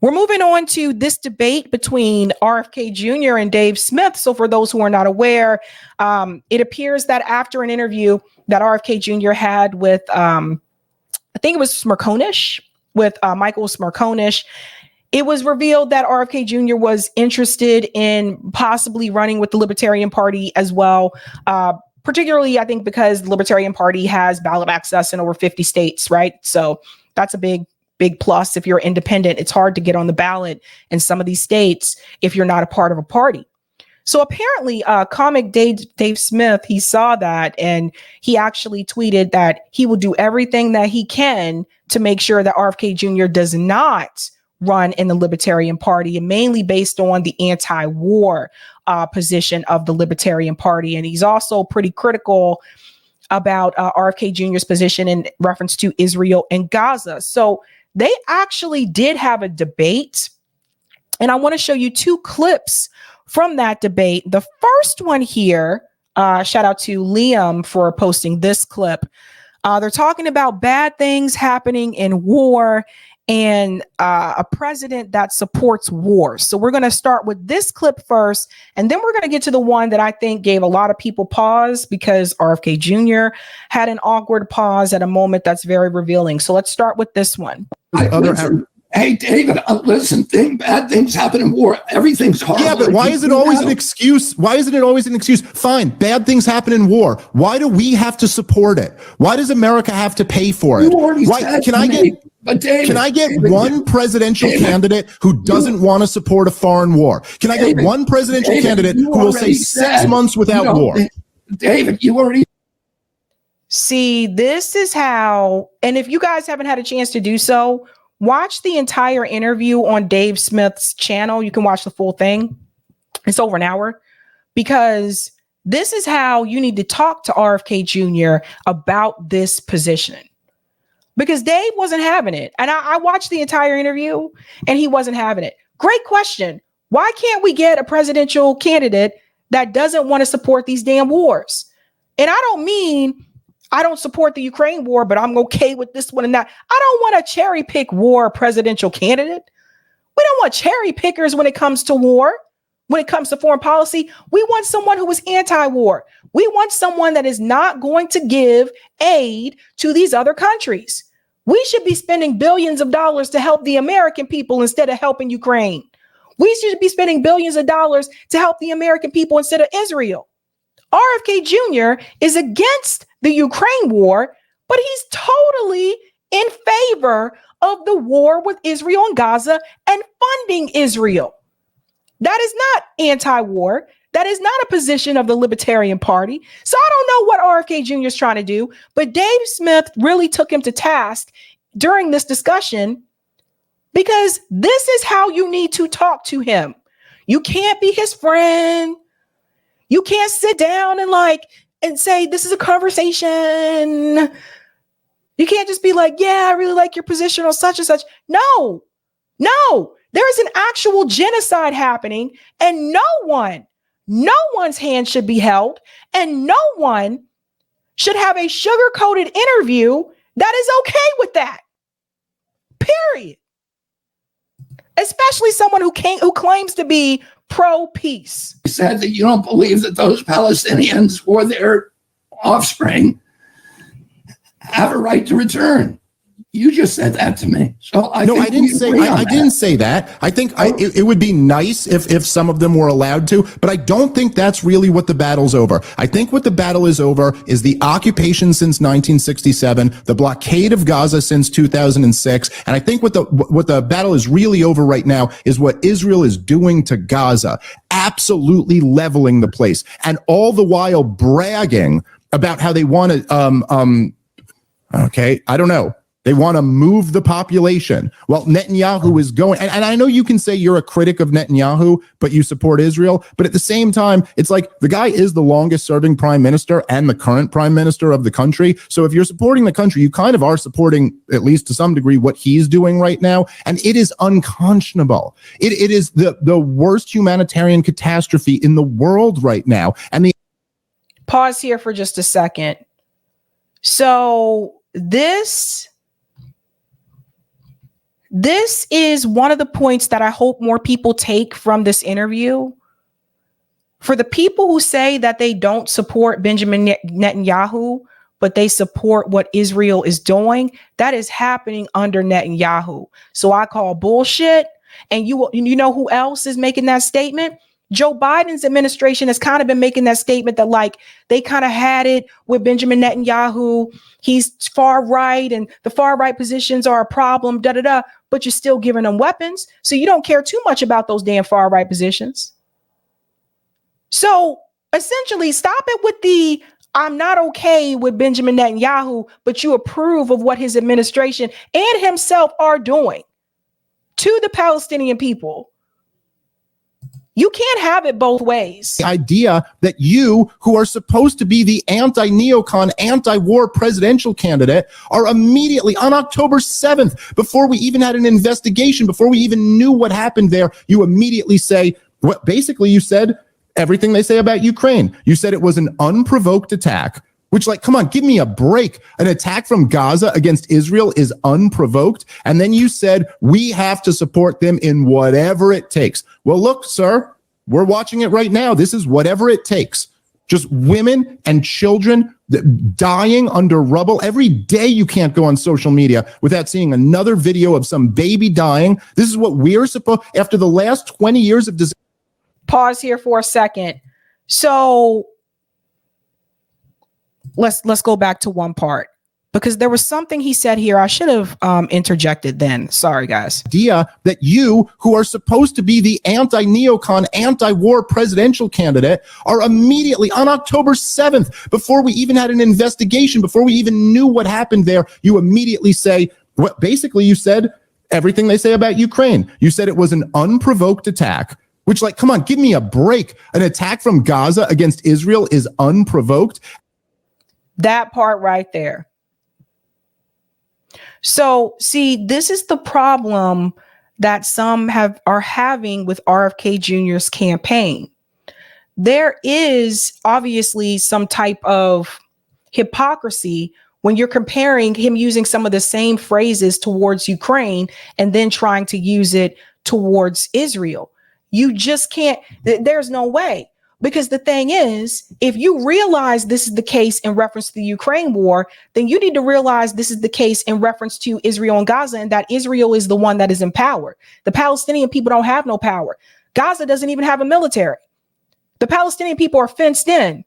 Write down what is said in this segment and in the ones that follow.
We're moving on to this debate between RFK Jr. and Dave Smith. So for those who are not aware, it appears that after an interview that RFK Jr. had with, I think it was Smerconish, with Michael Smerconish, it was revealed that RFK Jr. was interested in possibly running with the Libertarian Party as well. Particularly, I think, because the Libertarian Party has ballot access in over 50 states, right? So that's a big plus. If you're independent, it's hard to get on the ballot in some of these states if you're not a part of a party. So apparently, comic Dave Smith, he saw that and he actually tweeted that he will do everything that he can to make sure that RFK Jr. does not run in the Libertarian Party, and mainly based on the anti-war position of the Libertarian Party. And he's also pretty critical about RFK Jr.'s position in reference to Israel and Gaza. So they actually did have a debate, and I want to show you two clips from that debate. The first one here, shout out to Liam for posting this clip. They're talking about bad things happening in war and a president that supports war. So we're going to start with this clip first, and then we're going to get to the one that I think gave a lot of people pause, because RFK Jr. had an awkward pause at a moment that's very revealing. So let's start with this one. Hey, David, listen, bad things happen in war. Everything's horrible. Yeah, but why is it always an excuse? Why isn't it always an excuse? Fine, bad things happen in war. Why do we have to support it? Why does America have to pay for it? Can I get one presidential candidate who doesn't want to support a foreign war? Can I get one presidential candidate who will say 6 months without war? David, you already... See, this is how, and if you guys haven't had a chance to do so, watch the entire interview on Dave Smith's channel. You can watch the full thing. It's over an hour, because this is how you need to talk to RFK Jr. about this position, because Dave wasn't having it. And I watched the entire interview and he wasn't having it. Great question. Why can't we get a presidential candidate that doesn't want to support these damn wars? And I don't mean I don't support the Ukraine war, but I'm okay with this one and that. I don't want a cherry pick war presidential candidate. We don't want cherry pickers when it comes to war, when it comes to foreign policy. We want someone who is anti-war. We want someone that is not going to give aid to these other countries. We should be spending billions of dollars to help the American people instead of helping Ukraine. We should be spending billions of dollars to help the American people instead of Israel. RFK Jr. is against the Ukraine war, but he's totally in favor of the war with Israel and Gaza and funding Israel. That is not anti-war. That is not a position of the Libertarian Party. So I don't know what RFK Jr. is trying to do, but Dave Smith really took him to task during this discussion, because this is how you need to talk to him. You can't be his friend. You can't sit down and say, this is a conversation. You can't just be like, yeah, I really like your position on such and such. No, there is an actual genocide happening, and no one's hand should be held, and no one should have a sugar-coated interview that is okay with that. Period. Especially someone who claims to be pro-peace. You said that you don't believe that those Palestinians or their offspring have a right to return. You just said that to me. So I didn't say that. I think it would be nice if some of them were allowed to, but I don't think that's really what the battle's over. I think what the battle is over is the occupation since 1967, the blockade of Gaza since 2006, and I think what the battle is really over right now is what Israel is doing to Gaza, absolutely leveling the place, and all the while bragging about how they want to I don't know. They want to move the population. Well, Netanyahu is going, and I know you can say you're a critic of Netanyahu, but you support Israel. But at the same time, it's like the guy is the longest serving prime minister and the current prime minister of the country. So if you're supporting the country, you kind of are supporting, at least to some degree, what he's doing right now. And it is unconscionable. It is the worst humanitarian catastrophe in the world right now. And pause here for just a second. So this This is one of the points that I hope more people take from this interview. For the people who say that they don't support Benjamin Netanyahu, but they support what Israel is doing, that is happening under Netanyahu. So I call bullshit. And you know who else is making that statement? Joe Biden's administration has kind of been making that statement that like they kind of had it with Benjamin Netanyahu. He's far right and the far right positions are a problem, but you're still giving them weapons. So you don't care too much about those damn far right positions. So essentially, stop it with the I'm not okay with Benjamin Netanyahu, but you approve of what his administration and himself are doing to the Palestinian people. You can't have it both ways. The idea that you, who are supposed to be the anti-neocon, anti-war presidential candidate, are immediately on October 7th, before we even had an investigation, before we even knew what happened there, you immediately say, what basically you said, everything they say about Ukraine. You said it was an unprovoked attack, which, like, come on, give me a break. An attack from Gaza against Israel is unprovoked. And then you said we have to support them in whatever it takes. Well, look, sir, we're watching it right now. This is whatever it takes. Just women and children dying under rubble. Every day you can't go on social media without seeing another video of some baby dying. This is what we're supposed, after the last 20 years of disaster. Pause here for a second. So let's go back to one part, because there was something he said here. I should have interjected then. Sorry, guys. Idea that you, who are supposed to be the anti-neocon, anti-war presidential candidate, are immediately on October 7th, before we even had an investigation, before we even knew what happened there, you immediately say, what basically you said, everything they say about Ukraine. You said it was an unprovoked attack. Which, like, come on, give me a break. An attack from Gaza against Israel is unprovoked. That part right there. So, see, this is the problem that some are having with RFK Jr.'s campaign. There is obviously some type of hypocrisy when you're comparing him using some of the same phrases towards Ukraine and then trying to use it towards Israel. You just can't, there's no way. Because the thing is, if you realize this is the case in reference to the Ukraine war, then you need to realize this is the case in reference to Israel and Gaza, and that Israel is the one that is in power. The Palestinian people don't have no power. Gaza doesn't even have a military. The Palestinian people are fenced in.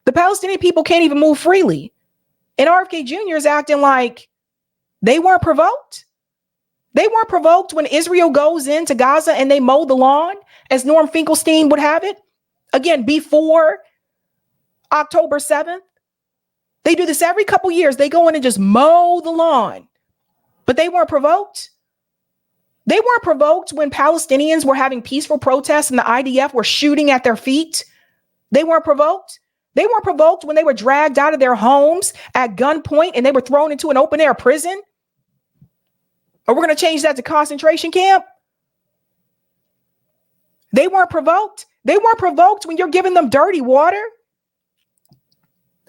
The Palestinian people can't even move freely. And RFK Jr. is acting like they weren't provoked. They weren't provoked when Israel goes into Gaza and they mow the lawn, as Norm Finkelstein would have it. Again, before October 7th. They do this every couple years. They go in and just mow the lawn. But they weren't provoked. They weren't provoked when Palestinians were having peaceful protests and the IDF were shooting at their feet. They weren't provoked. They weren't provoked when they were dragged out of their homes at gunpoint and they were thrown into an open air prison. Or we're going to change that to concentration camp. They weren't provoked. They weren't provoked when you're giving them dirty water.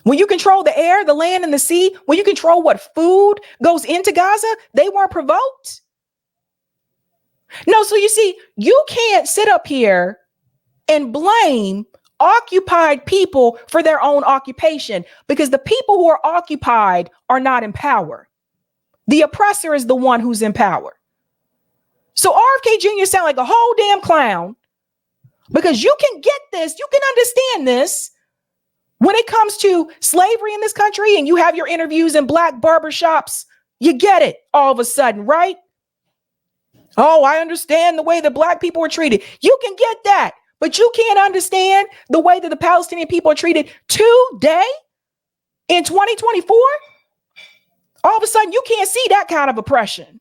When you control the air, the land, and the sea, when you control what food goes into Gaza, they weren't provoked. No, so you see, you can't sit up here and blame occupied people for their own occupation, because the people who are occupied are not in power. The oppressor is the one who's in power. So RFK Jr. sound like a whole damn clown, because you can get this, you can understand this when it comes to slavery in this country, and you have your interviews in black barbershops. You get it all of a sudden, right? Oh, I understand the way that black people were treated. You can get that, but you can't understand the way that the Palestinian people are treated today in 2024. All of a sudden, you can't see that kind of oppression.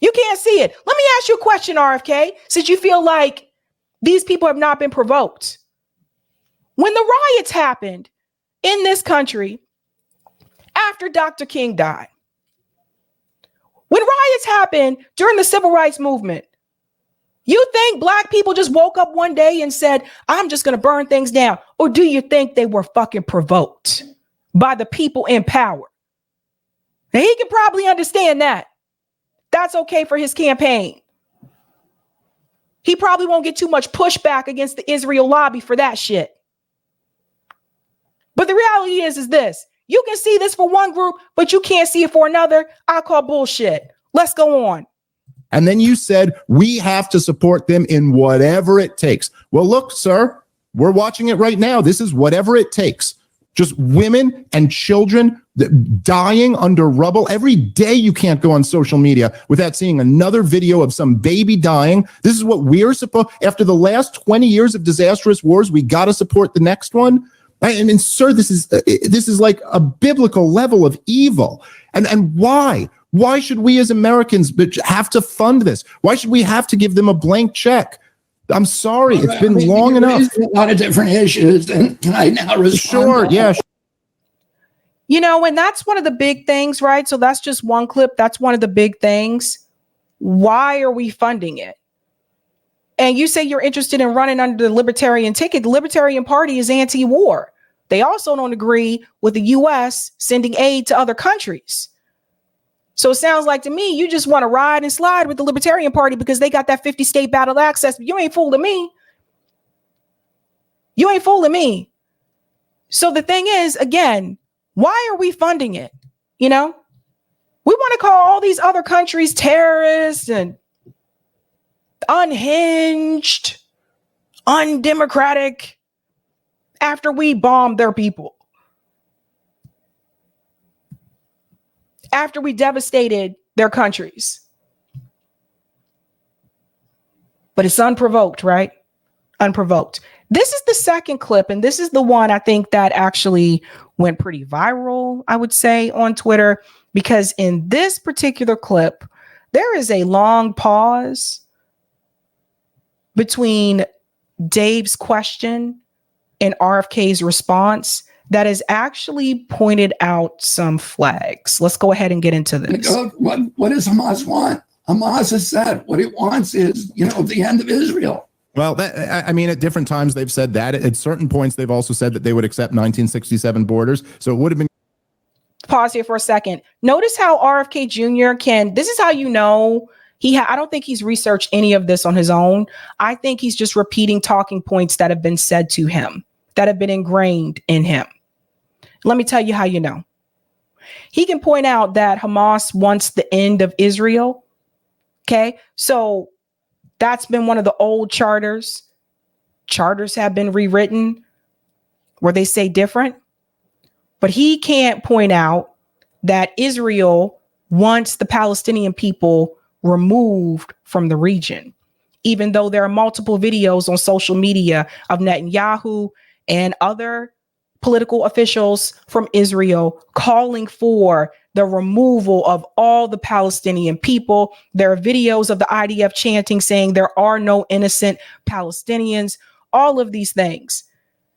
You can't see it. Let me ask you a question, RFK, since you feel like these people have not been provoked. When the riots happened in this country after Dr. King died, when riots happened during the civil rights movement, you think black people just woke up one day and said, I'm just going to burn things down? Or do you think they were fucking provoked by the people in power? Now, he can probably understand that. That's okay for his campaign. He probably won't get too much pushback against the Israel lobby for that shit. But the reality is this. You can see this for one group, but you can't see it for another. I call bullshit. Let's go on. And then you said, we have to support them in whatever it takes. Well, look, sir, we're watching it right now. This is whatever it takes. Just women and children dying under rubble. Every day you can't go on social media without seeing another video of some baby dying. This is what we're supposed, after the last 20 years of disastrous wars, we got to support the next one. I mean, sir, this is like a biblical level of evil. And why? Why should we as Americans have to fund this? Why should we have to give them a blank check? I'm sorry, it's been long enough. A lot of different issues, and can I now respond? Sure, yeah. You know, and that's one of the big things, right? So that's just one clip. That's one of the big things. Why are we funding it? And you say you're interested in running under the Libertarian ticket. The Libertarian Party is anti-war. They also don't agree with the U.S. sending aid to other countries. So it sounds like to me, you just want to ride and slide with the Libertarian Party because they got that 50 state ballot access. But you ain't fooling me. You ain't fooling me. So the thing is, again, why are we funding it? You know, we want to call all these other countries terrorists and unhinged, undemocratic after we bomb their people. After we devastated their countries. But it's unprovoked, right? Unprovoked. This is the second clip, and this is the one I think that actually went pretty viral, I would say, on Twitter, because in this particular clip, there is a long pause between Dave's question and RFK's response that has actually pointed out some flags. Let's go ahead and get into this. What does Hamas want? Hamas has said what it wants is, the end of Israel. Well, at different times they've said that. At certain points, they've also said that they would accept 1967 borders. So it would have been. Pause here for a second. Notice how RFK Jr. this is how you know I don't think he's researched any of this on his own. I think he's just repeating talking points that have been said to him, that have been ingrained in him. Let me tell you how you know. He can point out that Hamas wants the end of Israel. Okay, so that's been one of the old charters. Charters have been rewritten where they say different. But he can't point out that Israel wants the Palestinian people removed from the region, even though there are multiple videos on social media of Netanyahu and other political officials from Israel calling for the removal of all the Palestinian people. There are videos of the IDF chanting, saying there are no innocent Palestinians, all of these things.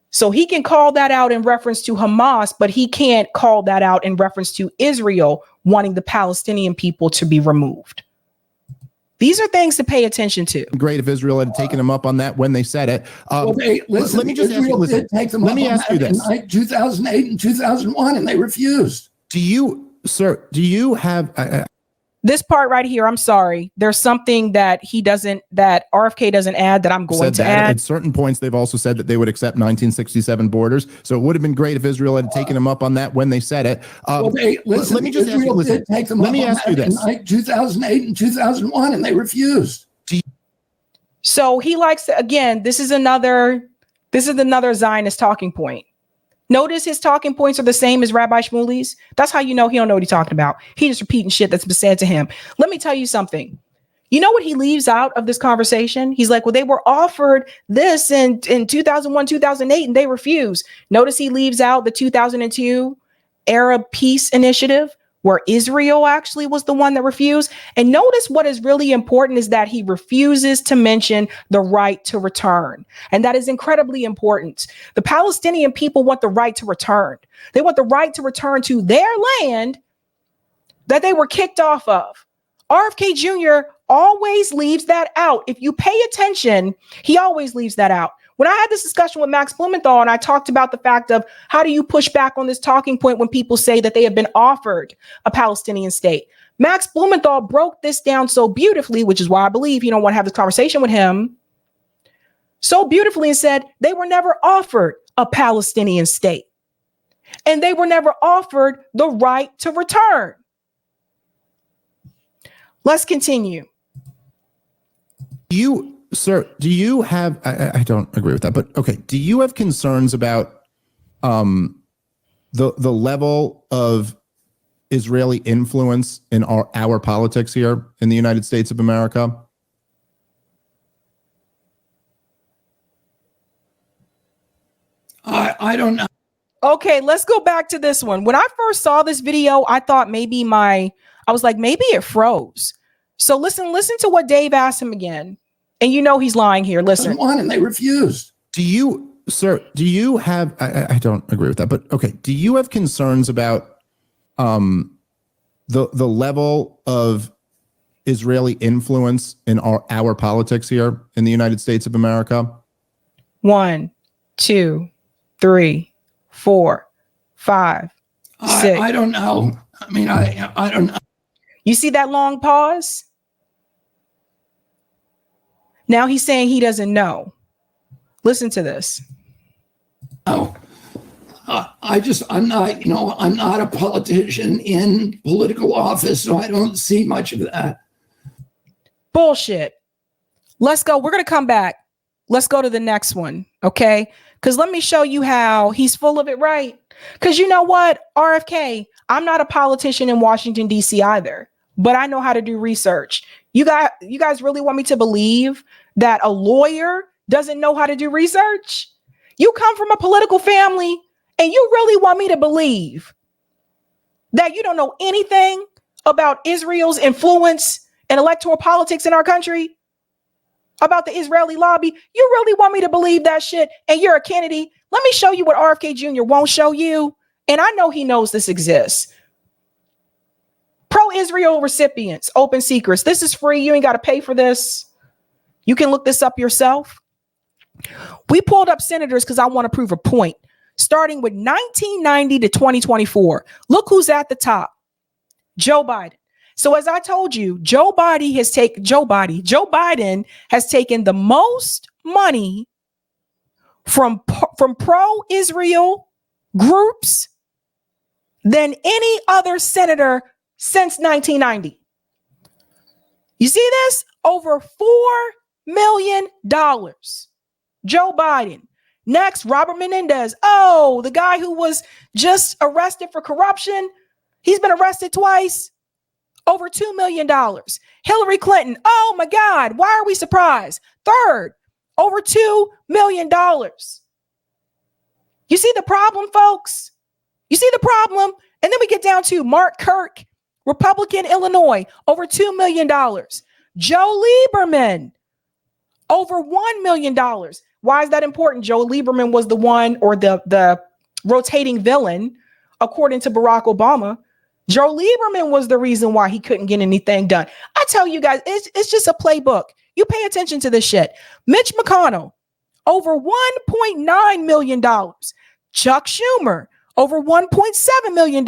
So he can call that out in reference to Hamas, but he can't call that out in reference to Israel wanting the Palestinian people to be removed. These are things to pay attention to. Great if Israel had taken them up on that when they said it. Let me just ask you, let me ask you this. In 2008 and 2001, and they refused. Do you have... This part right here, I'm sorry. There's something that RFK doesn't add that I'm going to add. At certain points, they've also said that they would accept 1967 borders. So it would have been great if Israel had taken them up on that when they said it. Let me just ask you, let me ask you this. In 2008 and 2001, and they refused. So he likes to, again, this is another Zionist talking point. Notice his talking points are the same as Rabbi Shmuley's. That's how you know he don't know what he's talking about. He just repeating shit that's been said to him. Let me tell you something. You know what he leaves out of this conversation? He's like, well, they were offered this in 2001, 2008, and they refused. Notice he leaves out the 2002 Arab Peace Initiative, where Israel actually was the one that refused. And notice what is really important is that he refuses to mention the right to return. And that is incredibly important. The Palestinian people want the right to return. They want the right to return to their land that they were kicked off of. RFK Jr. always leaves that out. If you pay attention, he always leaves that out. When I had this discussion with Max Blumenthal and I talked about the fact of how do you push back on this talking point when people say that they have been offered a Palestinian state, Max Blumenthal broke this down so beautifully, which is why I believe you don't want to have this conversation with him so beautifully, and said they were never offered a Palestinian state and they were never offered the right to return. Let's continue. Sir, do you have, I don't agree with that, but okay. Do you have concerns about the level of Israeli influence in our politics here in the United States of America? I don't know. Okay, let's go back to this one. When I first saw this video, I thought maybe maybe it froze. So listen to what Dave asked him again. And you know he's lying here. Listen. And they refused. Do you have, I don't agree with that, but okay. Do you have concerns about the level of Israeli influence in our politics here in the United States of America? 1, 2, 3, 4, 5, 6. I don't know. I mean, I don't know. You see that long pause? Now he's saying he doesn't know. Listen to this. Oh, I'm not a politician in political office, so I don't see much of that. Bullshit. Let's go. We're going to come back. Let's go to the next one. Okay. Because let me show you how he's full of it, right? Because you know what, RFK, I'm not a politician in Washington, D.C. either, but I know how to do research. You guys really want me to believe that a lawyer doesn't know how to do research? You come from a political family and you really want me to believe that you don't know anything about Israel's influence in electoral politics in our country? About the Israeli lobby? You really want me to believe that shit? And you're a Kennedy? Let me show you what RFK Jr. won't show you. And I know he knows this exists. Pro-Israel recipients, open secrets. This is free. You ain't got to pay for this. You can look this up yourself. We pulled up senators because I want to prove a point. Starting with 1990 to 2024. Look who's at the top. Joe Biden. So as I told you, Joe Biden has taken the most money from pro-Israel groups than any other senator since 1990. You see this? Over $4 million. Joe Biden. Next, Robert Menendez. Oh, the guy who was just arrested for corruption. He's been arrested twice. Over $2 million. Hillary Clinton. Oh my God. Why are we surprised? Third, over $2 million. You see the problem, folks? You see the problem? And then we get down to Mark Kirk, Republican, Illinois, over $2 million. Joe Lieberman, over $1 million. Why is that important? Joe Lieberman was the one, or the rotating villain, according to Barack Obama. Joe Lieberman was the reason why he couldn't get anything done. I tell you guys, it's just a playbook. You pay attention to this shit. Mitch McConnell, over $1.9 million. Chuck Schumer, over $1.7 million.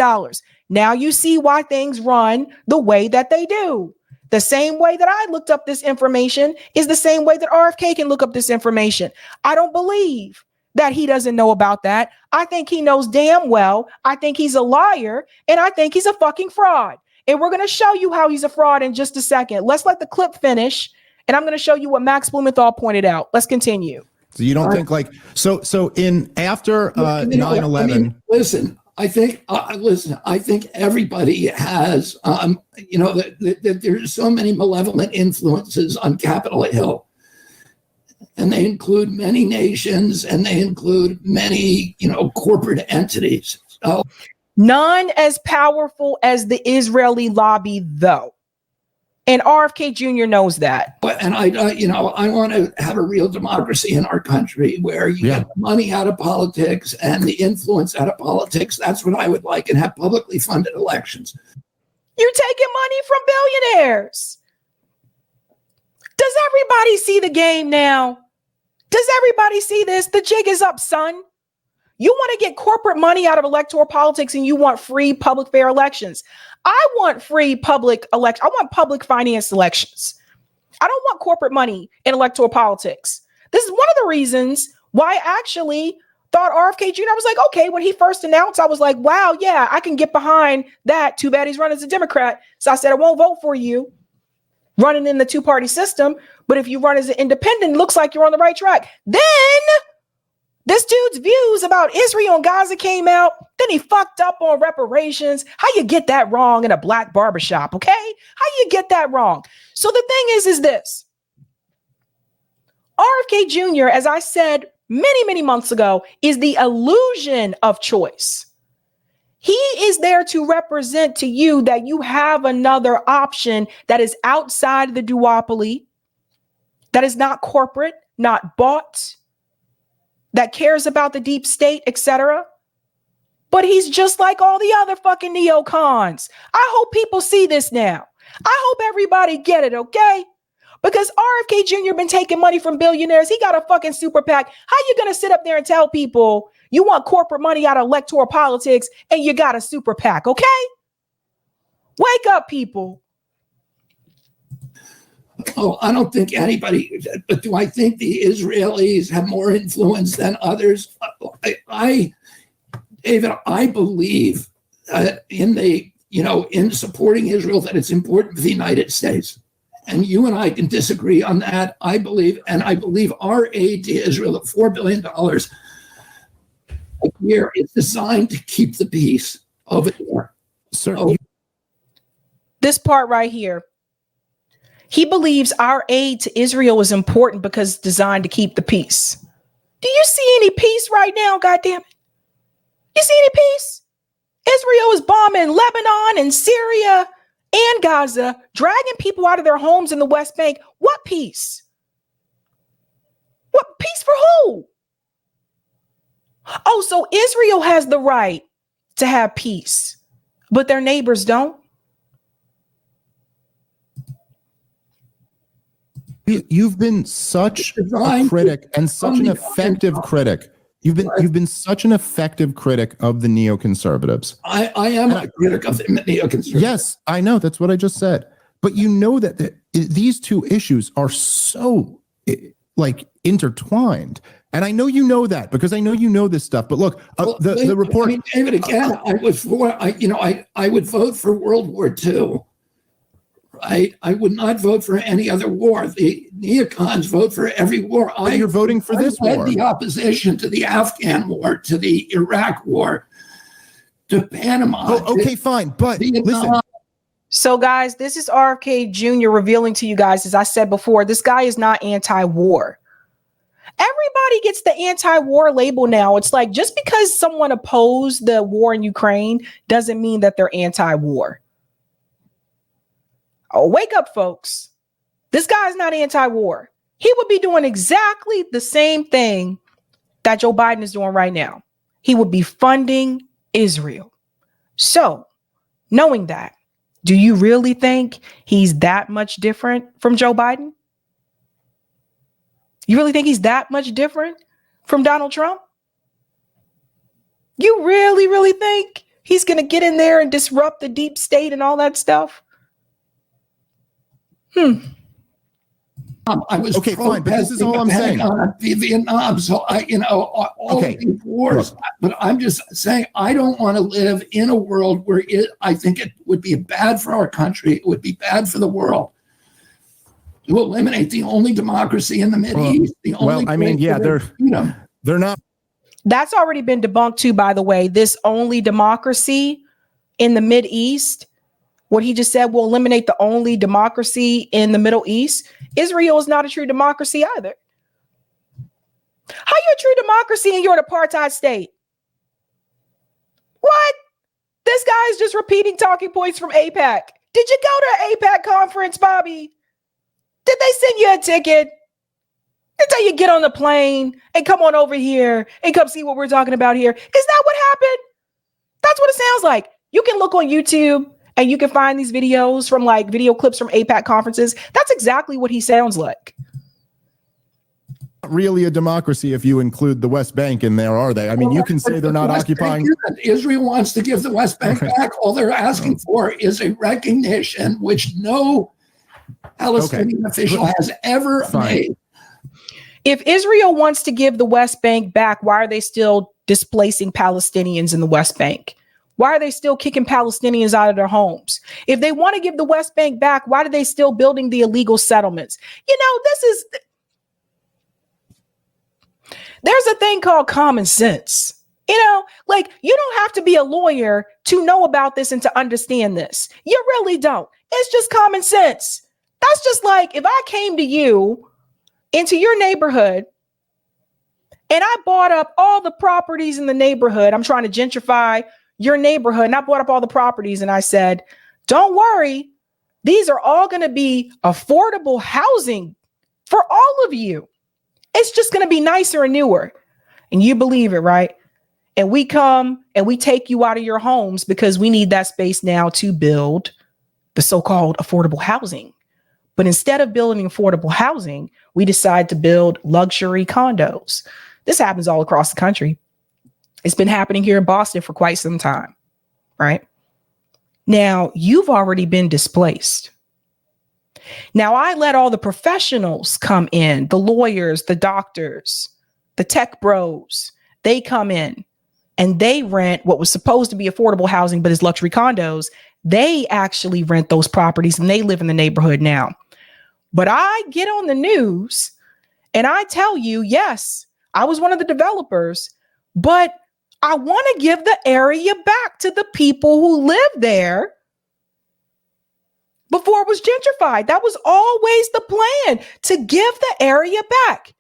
Now you see why things run the way that they do. The same way that I looked up this information is the same way that RFK can look up this information. I don't believe that he doesn't know about that. I think he knows damn well. I think he's a liar, and I think he's a fucking fraud. And we're going to show you how he's a fraud in just a second. Let's let the clip finish, and I'm going to show you what Max Blumenthal pointed out. Let's continue. So you don't think like so in after 9/11? Listen, I think everybody has that there's so many malevolent influences on Capitol Hill. And they include many nations, and they include many, corporate entities. So, none as powerful as the Israeli lobby, though. And RFK Jr. knows that. And I want to have a real democracy in our country where you get the money out of politics and the influence out of politics. That's what I would like, and have publicly funded elections. You're taking money from billionaires. Does everybody see the game now? Does everybody see this? The jig is up, son. You want to get corporate money out of electoral politics, and you want free, public, fair elections. I want free public election. I want public finance elections. I don't want corporate money in electoral politics. This is one of the reasons why I actually thought RFK Jr. I was like, okay, when he first announced, I was like, wow, yeah, I can get behind that. Too bad he's running as a Democrat. So I said, I won't vote for you running in the two-party system. But if you run as an independent, it looks like you're on the right track. Then this dude's views about Israel and Gaza came out. Then he fucked up on reparations. How you get that wrong in a black barbershop, okay? How you get that wrong? So the thing is this. RFK Jr., as I said many, many months ago, is the illusion of choice. He is there to represent to you that you have another option that is outside the duopoly, that is not corporate, not bought, that cares about the deep state, etc. But he's just like all the other fucking neocons. I hope people see this now. I hope everybody get it, okay? Because RFK Jr. been taking money from billionaires. He got a fucking super PAC. How you going to sit up there and tell people you want corporate money out of electoral politics and you got a super PAC, okay? Wake up, people. Oh, I don't think anybody, but do I think the Israelis have more influence than others? David, I believe in supporting Israel, that it's important for the United States. And you and I can disagree on that. I believe our aid to Israel at $4 billion a year is designed to keep the peace over there. Sir, this part right here. He believes our aid to Israel is important because it's designed to keep the peace. Do you see any peace right now, goddammit? You see any peace? Israel is bombing Lebanon and Syria and Gaza, dragging people out of their homes in the West Bank. What peace? What peace for who? Oh, so Israel has the right to have peace, but their neighbors don't? You've been such a critic and such an effective critic. You've been such an effective critic of the neoconservatives. I am a critic of the neoconservatives. Yes, I know. That's what I just said. But you know that these two issues are so intertwined. And I know you know that because I know you know this stuff. But look, the report. I mean, David, again, I would vote for World War II. I would not vote for any other war. The neocons vote for every war. You're voting for this war. The opposition to the Afghan war, to the Iraq war, to Panama. Oh, okay, fine. But listen. So, guys, this is RFK Jr. revealing to you guys, as I said before, this guy is not anti-war. Everybody gets the anti-war label now. It's like just because someone opposed the war in Ukraine doesn't mean that they're anti-war. Oh, wake up, folks. This guy's not anti-war. He would be doing exactly the same thing that Joe Biden is doing right now. He would be funding Israel. So, knowing that, do you really think he's that much different from Joe Biden? You really think he's that much different from Donald Trump? You really, really think he's going to get in there and disrupt the deep state and all that stuff? I was okay, fine, but this is all I'm saying. Vietnam, so all these wars. But I'm just saying, I don't want to live in a world where I think it would be bad for our country. It would be bad for the world to eliminate the only democracy in the Mideast. They're not. That's already been debunked too, by the way. This only democracy in the Mideast. What he just said will eliminate the only democracy in the Middle East. Israel is not a true democracy either. How you a true democracy and you're an apartheid state? What? This guy is just repeating talking points from AIPAC. Did you go to an AIPAC conference, Bobby? Did they send you a ticket? Did they tell you get on the plane and come on over here and come see what we're talking about here? Is that what happened? That's what it sounds like. You can look on YouTube and you can find these videos from video clips from AIPAC conferences. That's exactly what he sounds like. really a democracy if you include the West Bank in there, are they? I mean, you can say they're not occupying. Israel wants to give the West Bank back. All they're asking for is a recognition, which no Palestinian official has ever made. If Israel wants to give the West Bank back, why are they still displacing Palestinians in the West Bank? Why are they still kicking Palestinians out of their homes? If they want to give the West Bank back, why are they still building the illegal settlements? You know, there's a thing called common sense. You know, like, you don't have to be a lawyer to know about this and to understand this. You really don't. It's just common sense. That's just like if I came to you into your neighborhood and I bought up all the properties in the neighborhood. I'm trying to gentrify your neighborhood, and I bought up all the properties and I said, don't worry, these are all going to be affordable housing for all of you. It's just going to be nicer and newer. And you believe it, right? And we come and we take you out of your homes because we need that space now to build the so-called affordable housing. But instead of building affordable housing, we decide to build luxury condos. This happens all across the country. It's been happening here in Boston for quite some time, right? Now, you've already been displaced. Now, I let all the professionals come in, the lawyers, the doctors, the tech bros. They come in and they rent what was supposed to be affordable housing, but is luxury condos. They actually rent those properties and they live in the neighborhood now. But I get on the news and I tell you, yes, I was one of the developers, but I want to give the area back to the people who live there before it was gentrified. That was always the plan, to give the area back.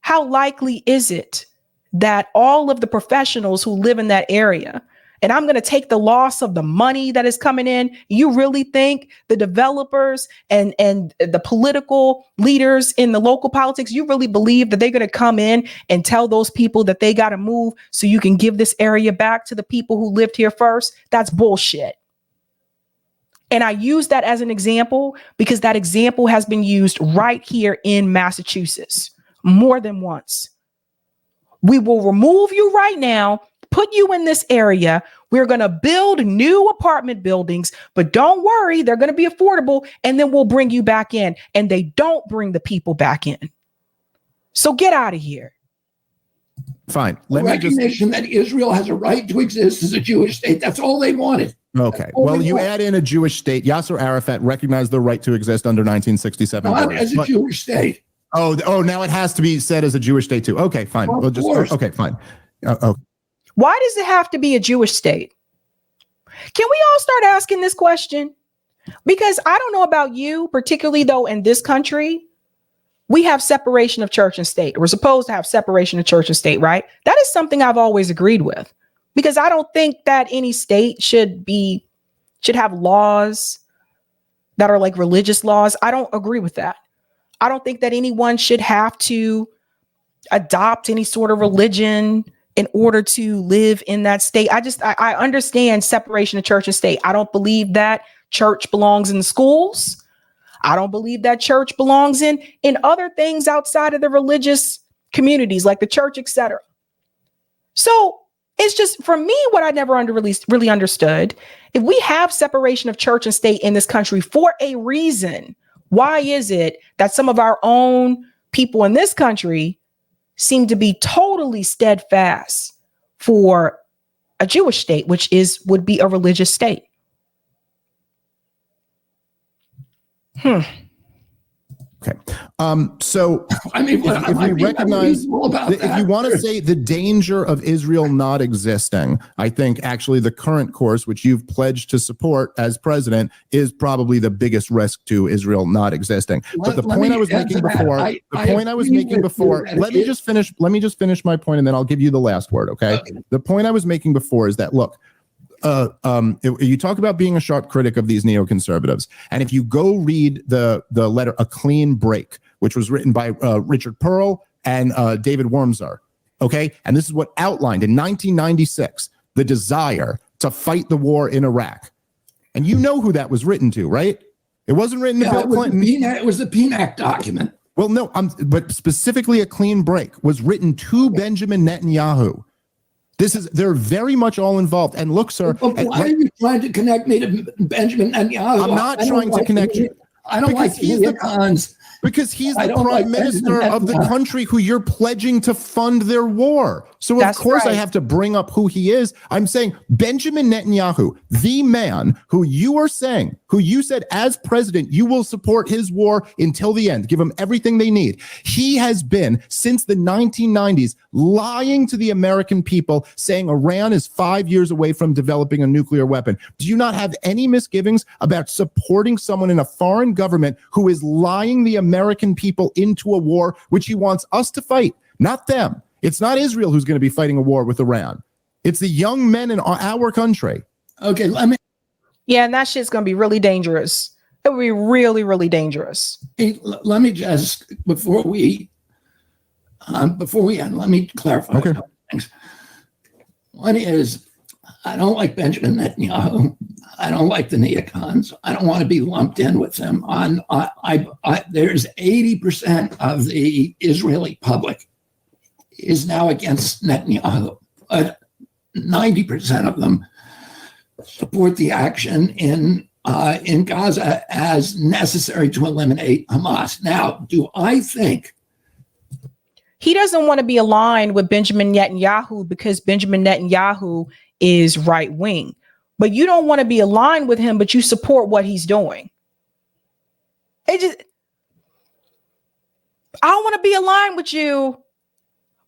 How likely is it that all of the professionals who live in that area, and I'm going to take the loss of the money that is coming in, you really think the developers and the political leaders in the local politics, you really believe that they're going to come in and tell those people that they got to move so you can give this area back to the people who lived here first? That's bullshit. And I use that as an example because that example has been used right here in Massachusetts more than once. We will remove you right now, put you in this area. We're going to build new apartment buildings, but don't worry, they're going to be affordable, and then we'll bring you back in. And they don't bring the people back in. So get out of here. Fine. Recognition that Israel has a right to exist as a Jewish state. That's all they wanted. Okay. Well, you add in a Jewish state. Yasser Arafat recognized the right to exist under 1967. Not as a Jewish state. Oh, now it has to be said as a Jewish state too. Okay, fine. Okay, fine. Okay. Why does it have to be a Jewish state? Can we all start asking this question? Because I don't know about you, particularly though in this country, we have separation of church and state. We're supposed to have separation of church and state, right? That is something I've always agreed with, because I don't think that any state should have laws that are like religious laws. I don't agree with that. I don't think that anyone should have to adopt any sort of religion in order to live in that state. I understand separation of church and state. I don't believe that church belongs in schools. I don't believe that church belongs in other things outside of the religious communities like the church, etc. So it's just, for me, what I never really understood, if we have separation of church and state in this country for a reason, why is it that some of our own people in this country seem to be totally steadfast for a Jewish state, which would be a religious state? Okay. So I mean, if we recognize, if you want to say the danger of Israel not existing, I think actually the current course, which you've pledged to support as president, is probably the biggest risk to Israel not existing. But the point I was making before, let me just finish my point and then I'll give you the last word. Okay. The point I was making before is that, look, you talk about being a sharp critic of these neoconservatives, and if you go read the letter "A Clean Break," which was written by Richard Pearl and David Wormser, okay, and this is what outlined in 1996 the desire to fight the war in Iraq, and you know who that was written to, right? It wasn't written to Bill Clinton. It was the PMAC document. Well, no, but specifically a clean break was written to Benjamin Netanyahu. They're very much all involved. And look, sir. But why are you trying to connect me to Benjamin Netanyahu? I'm not trying to connect you. I don't like the neocons. Because he's the prime minister of the country who you're pledging to fund their war. So of course I have to bring up who he is. I'm saying Benjamin Netanyahu, the man who you said as president, you will support his war until the end, give them everything they need. He has been, since the 1990s, lying to the American people, saying Iran is 5 years away from developing a nuclear weapon. Do you not have any misgivings about supporting someone in a foreign government who is lying the American people into a war which he wants us to fight, not them? It's not Israel who's going to be fighting a war with Iran. It's the young men in our country. Okay, yeah, and that shit's going to be really dangerous. It would be really, really dangerous. Hey, let me just, before we end, let me clarify a couple things. One is, I don't like Benjamin Netanyahu. I don't like the neocons. I don't want to be lumped in with them. There's 80% of the Israeli public is now against Netanyahu. 90% of them support the action in Gaza as necessary to eliminate Hamas. Now, do I think he doesn't want to be aligned with Benjamin Netanyahu because Benjamin Netanyahu is right wing, but you don't want to be aligned with him, but you support what he's doing. I don't want to be aligned with you,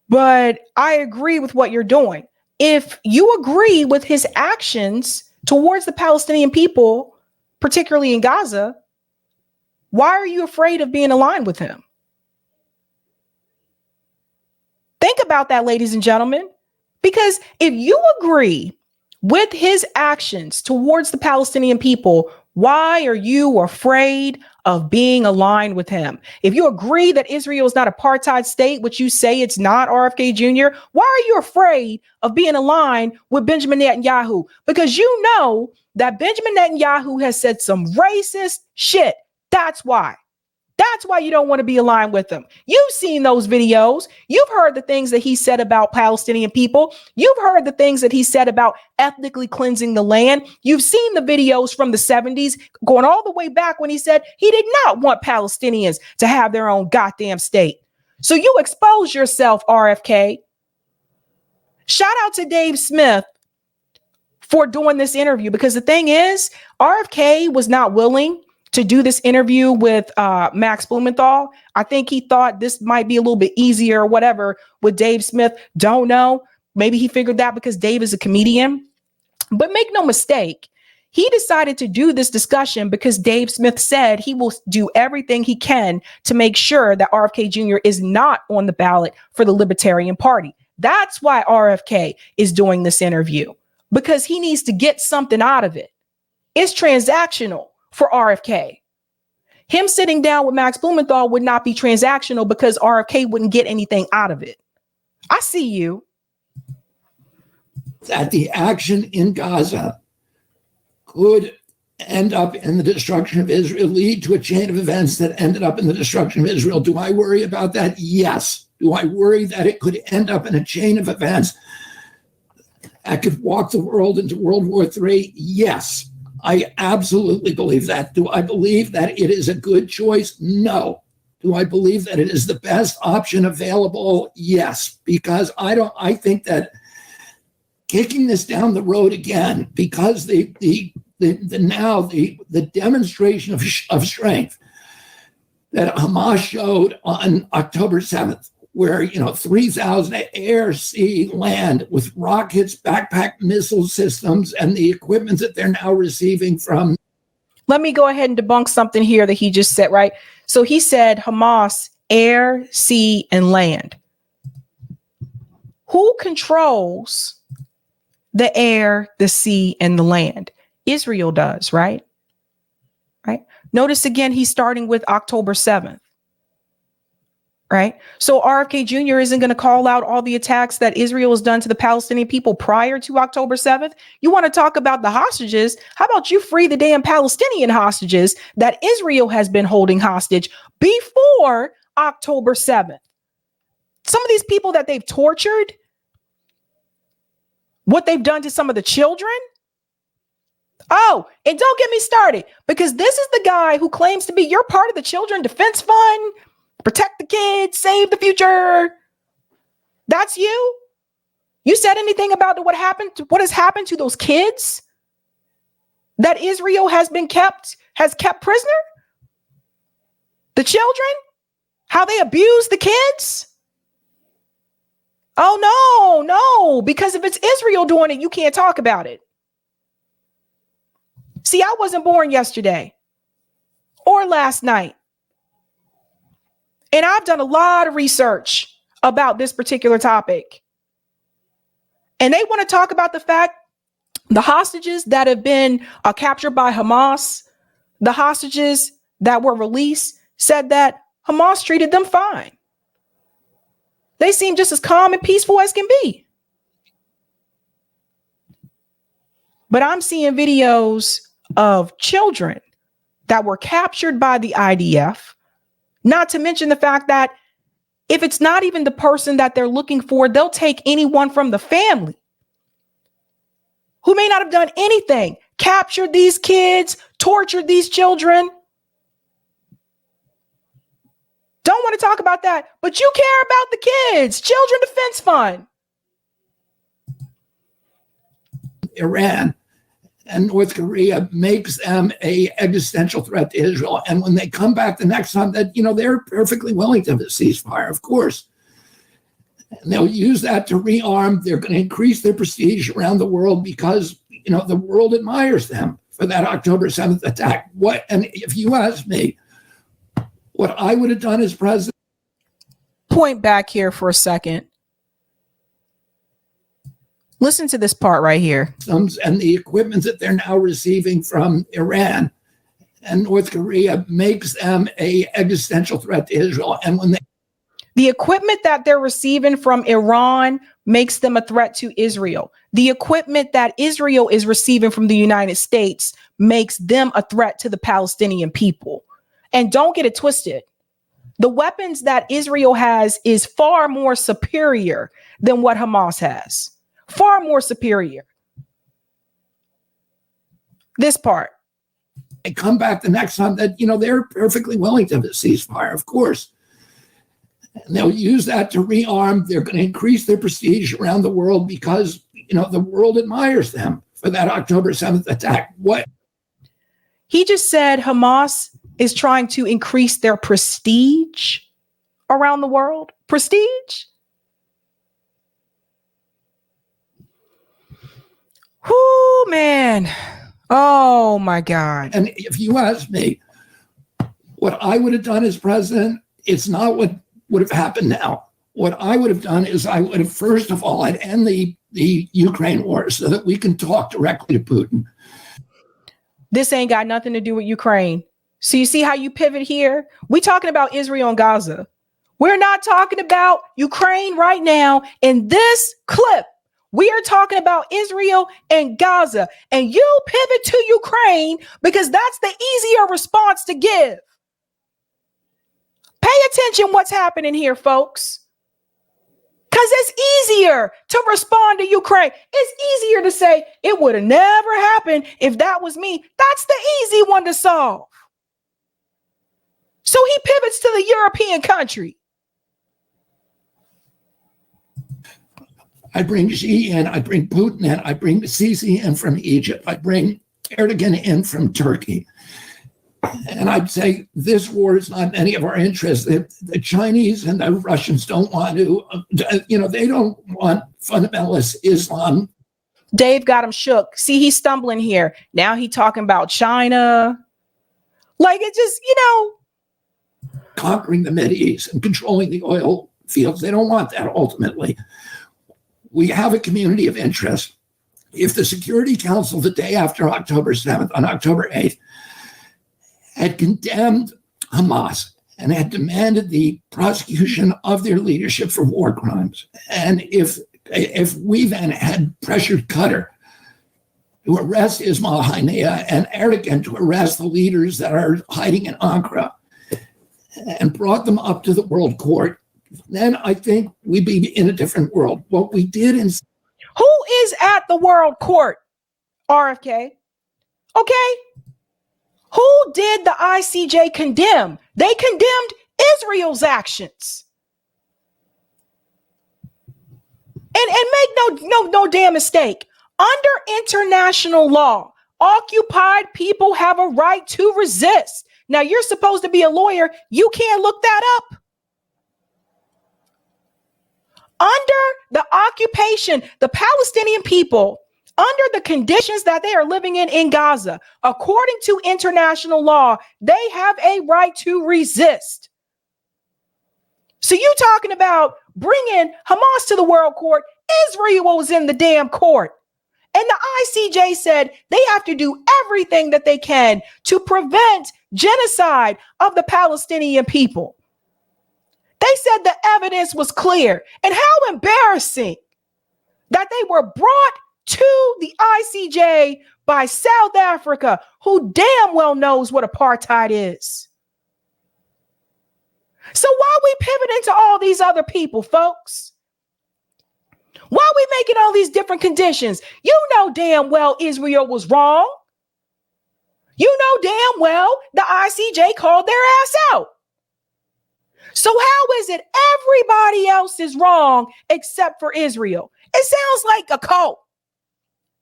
but I agree with what you're doing. If you agree with his actions towards the Palestinian people, particularly in Gaza, why are you afraid of being aligned with him? Think about that, ladies and gentlemen, because if you agree with his actions towards the Palestinian people, why are you afraid of being aligned with him? If you agree that Israel is not an apartheid state, which you say it's not, RFK Jr., why are you afraid of being aligned with Benjamin Netanyahu? Because you know that Benjamin Netanyahu has said some racist shit. That's why. That's why you don't want to be aligned with him. You've seen those videos. You've heard the things that he said about Palestinian people. You've heard the things that he said about ethnically cleansing the land. You've seen the videos from the 70s going all the way back when he said he did not want Palestinians to have their own goddamn state. So you expose yourself, RFK. Shout out to Dave Smith for doing this interview, because the thing is, RFK was not willing to do this interview with Max Blumenthal. I think he thought this might be a little bit easier or whatever with Dave Smith. Don't know. Maybe he figured that because Dave is a comedian. But make no mistake, he decided to do this discussion because Dave Smith said he will do everything he can to make sure that RFK Jr. is not on the ballot for the Libertarian Party. That's why RFK is doing this interview, because he needs to get something out of it. It's transactional for RFK. Him sitting down with Max Blumenthal would not be transactional because RFK wouldn't get anything out of it. I see you. That the action in Gaza could end up in the destruction of Israel, lead to a chain of events that ended up in the destruction of Israel. Do I worry about that? Yes. Do I worry that it could end up in a chain of events that could walk the world into World War III? Yes. I absolutely believe that. Do I believe that it is a good choice? No. Do I believe that it is the best option available? Yes, because I think that kicking this down the road again, because the demonstration of strength that Hamas showed on October 7th, where 3,000 air, sea, land with rockets, backpack missile systems, and the equipment that they're now receiving from. Let me go ahead and debunk something here that he just said, right? So he said Hamas, air, sea, and land. Who controls the air, the sea, and the land? Israel does, right? Right. Notice again, he's starting with October 7th. Right. So RFK Jr. isn't going to call out all the attacks that Israel has done to the Palestinian people prior to October 7th. You want to talk about the hostages? How about you free the damn Palestinian hostages that Israel has been holding hostage before October 7th. Some of these people that they've tortured, what they've done to some of the children. Oh, and don't get me started, because this is the guy who claims to be you're part of the Children Defense Fund, protect the kids, save the future. That's you? You said anything about what has happened to those kids that Israel has kept prisoner? The children? How they abuse the kids? Oh, no, because if it's Israel doing it, you can't talk about it. See, I wasn't born yesterday or last night. And I've done a lot of research about this particular topic. And they want to talk about the fact the hostages that have been captured by Hamas, the hostages that were released, said that Hamas treated them fine. They seem just as calm and peaceful as can be. But I'm seeing videos of children that were captured by the IDF, not to mention the fact that if it's not even the person that they're looking for, they'll take anyone from the family who may not have done anything, captured these kids, tortured these children. Don't want to talk about that, but you care about the kids. Children Defense Fund. Iran and North Korea makes them a existential threat to Israel. And when they come back the next time, that they're perfectly willing to have a ceasefire, of course. And they'll use that to rearm. They're going to increase their prestige around the world because the world admires them for that October 7th attack. And if you ask me, what I would have done as president. Point back here for a second. Listen to this part right here. And the equipment that they're now receiving from Iran and North Korea makes them a existential threat to Israel. And when the equipment that they're receiving from Iran makes them a threat to Israel. The equipment that Israel is receiving from the United States makes them a threat to the Palestinian people. And don't get it twisted. The weapons that Israel has is far more superior than what Hamas has. Far more superior. This part. They come back the next time that, they're perfectly willing to have a ceasefire, of course. And they'll use that to rearm. They're going to increase their prestige around the world because, the world admires them for that October 7th attack. What? He just said Hamas is trying to increase their prestige around the world. Prestige? Whoo, man. Oh, my God. And if you ask me what I would have done as president, it's not what would have happened now. What I would have done is I would have, first of all, I'd end the Ukraine war so that we can talk directly to Putin. This ain't got nothing to do with Ukraine. So you see how you pivot here? We're talking about Israel and Gaza. We're not talking about Ukraine right now. In this clip, we are talking about Israel and Gaza. And you pivot to Ukraine because that's the easier response to give. Pay attention what's happening here, folks. Because it's easier to respond to Ukraine. It's easier to say it would have never happened if that was me. That's the easy one to solve. So he pivots to the European country. I bring Xi in, I bring Putin in, I bring Sisi in from Egypt, I bring Erdogan in from Turkey. And I'd say this war is not in any of our interests. The Chinese and the Russians don't want to, they don't want fundamentalist Islam. Dave got him shook. See, he's stumbling here. Now he's talking about China. Like it just, conquering the Mideast and controlling the oil fields. They don't want that ultimately. We have a community of interest. If the Security Council the day after October 7th, on October 8th, had condemned Hamas and had demanded the prosecution of their leadership for war crimes, and if we then had pressured Qatar to arrest Ismail Haniyeh and Erdogan to arrest the leaders that are hiding in Ankara, and brought them up to the world court, then I think we'd be in a different world. What we did in... Who is at the world court, RFK? Okay. Who did the ICJ condemn? They condemned Israel's actions. And make no damn mistake. Under international law, occupied people have a right to resist. Now, you're supposed to be a lawyer. You can't look that up. Under the occupation, the Palestinian people, under the conditions that they are living in Gaza, according to international law, they have a right to resist. So you talking about bringing Hamas to the world court? Israel was in the damn court. And the ICJ said they have to do everything that they can to prevent genocide of the Palestinian people. They said the evidence was clear. And how embarrassing that they were brought to the ICJ by South Africa, who damn well knows what apartheid is. So why are we pivoting to all these other people, folks? Why are we making all these different conditions? You know damn well Israel was wrong. You know damn well the ICJ called their ass out. So how is it everybody else is wrong except for Israel? It sounds like a cult.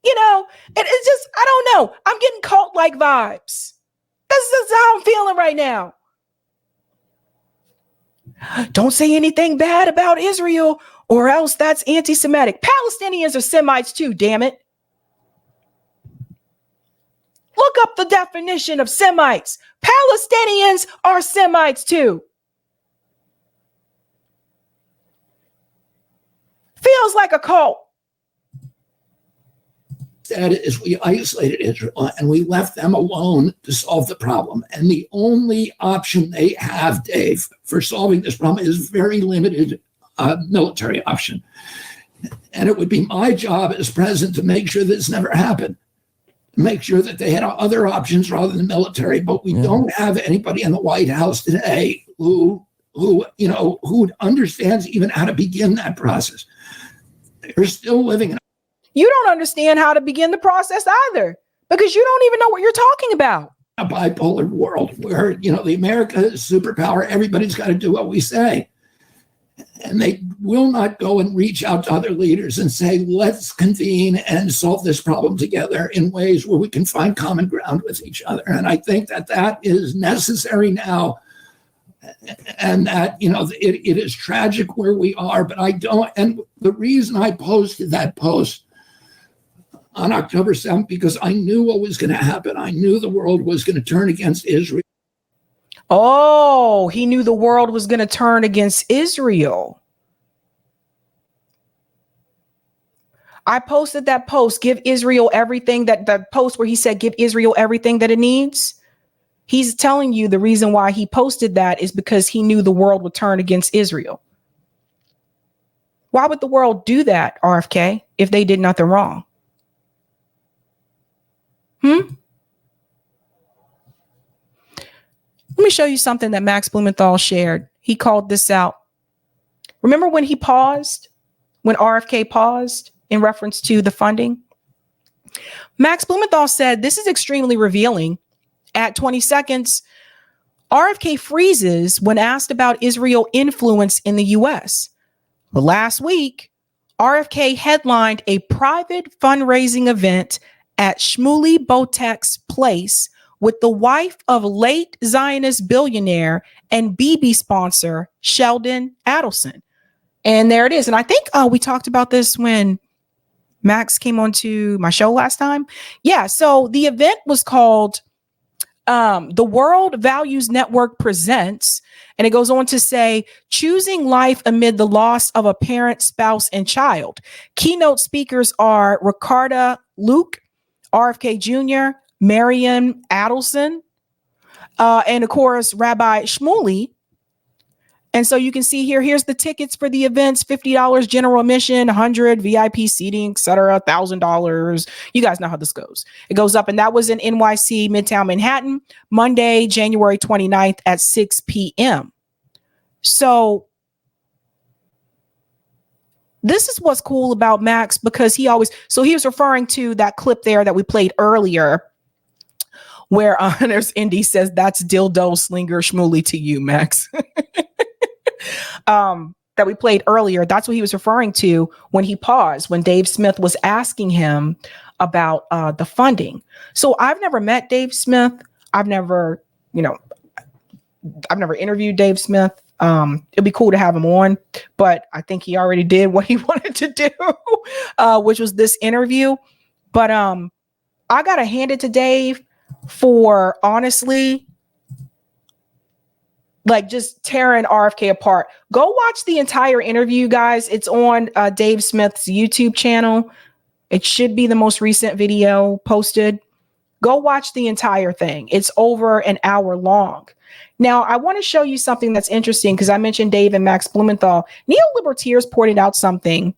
You know, it's just, I don't know. I'm getting cult-like vibes. This is how I'm feeling right now. Don't say anything bad about Israel or else that's anti-Semitic. Palestinians are Semites too, damn it. Look up the definition of Semites. Palestinians are Semites too. Feels like a cult. That is, we isolated Israel and we left them alone to solve the problem. And the only option they have, Dave, for solving this problem is very limited military option. And it would be my job as president to make sure this never happened. Make sure that they had other options rather than military. But we don't have anybody in the White House today who understands even how to begin that process. They're still living in... You don't understand how to begin the process either, because you don't even know what you're talking about. A bipolar world where, the America is superpower. Everybody's got to do what we say. And they will not go and reach out to other leaders and say, let's convene and solve this problem together in ways where we can find common ground with each other. And I think that is necessary now. And that, it is tragic where we are, but I don't. And the reason I posted that post on October 7th, because I knew what was going to happen. I knew the world was going to turn against Israel. Oh, he knew the world was going to turn against Israel. I posted that post, give Israel everything, that the post where he said, give Israel everything that it needs. He's telling you the reason why he posted that is because he knew the world would turn against Israel. Why would the world do that, RFK, if they did nothing wrong? Let me show you something that Max Blumenthal shared. He called this out. Remember when he paused, when RFK paused in reference to the funding? Max Blumenthal said, this is extremely revealing. At 20 seconds, RFK freezes when asked about Israel influence in the U.S. But last week, RFK headlined a private fundraising event at Shmuley Botek's place with the wife of late Zionist billionaire and BB sponsor Sheldon Adelson. And there it is. And I think we talked about this when Max came onto my show last time. Yeah. So the event was called The World Values Network Presents. And it goes on to say, choosing life amid the loss of a parent, spouse, and child. Keynote speakers are Ricarda Luke, RFK Jr., Marian Adelson, and of course, Rabbi Shmuley. And so you can see here's the tickets for the events, $50 general admission, $100 VIP seating, etc., $1,000. You guys know how this goes. It goes up. And that was in NYC, Midtown Manhattan, Monday, January 29th at 6 p.m. So this is what's cool about Max, because he was referring to that clip there that we played earlier, where there's Indy says, that's dildo slinger schmooly to you, Max. That we played earlier. That's what he was referring to when he paused, when Dave Smith was asking him about the funding. So I've never met Dave Smith. I've never interviewed Dave Smith. It'd be cool to have him on, but I think he already did what he wanted to do, which was this interview. But I gotta hand it to Dave for honestly, like, just tearing RFK apart. Go watch the entire interview, guys. It's on Dave Smith's YouTube channel. It should be the most recent video posted. Go watch the entire thing. It's over an hour long. Now, I want to show you something that's interesting, because I mentioned Dave and Max Blumenthal. Neo-libertarians pointed out something.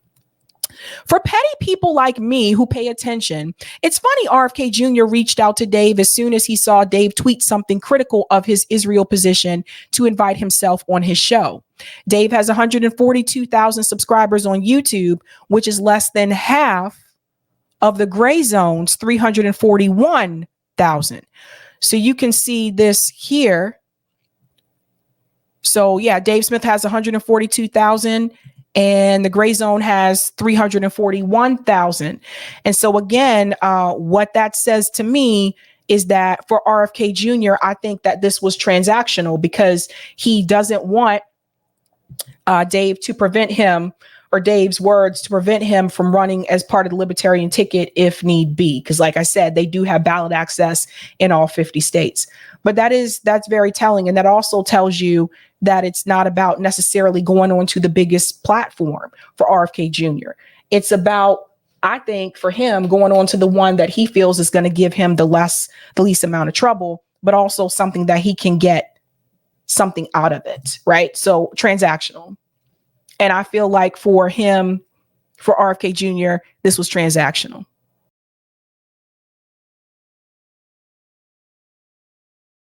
For petty people like me who pay attention, it's funny RFK Jr. reached out to Dave as soon as he saw Dave tweet something critical of his Israel position to invite himself on his show. Dave has 142,000 subscribers on YouTube, which is less than half of the Gray Zone's 341,000. So you can see this here. So yeah, Dave Smith has 142,000. And the Gray Zone has 341,000. And so again, what that says to me is that for RFK Jr., I think that this was transactional, because he doesn't want Dave to prevent him, or Dave's words to prevent him from running as part of the Libertarian ticket if need be. Because like I said, they do have ballot access in all 50 states. But that's very telling. And that also tells you that it's not about necessarily going on to the biggest platform for RFK Jr. It's about, I think, for him, going on to the one that he feels is going to give him the least amount of trouble, but also something that he can get something out of it, right? So transactional. And I feel like for him, for RFK Jr., this was transactional.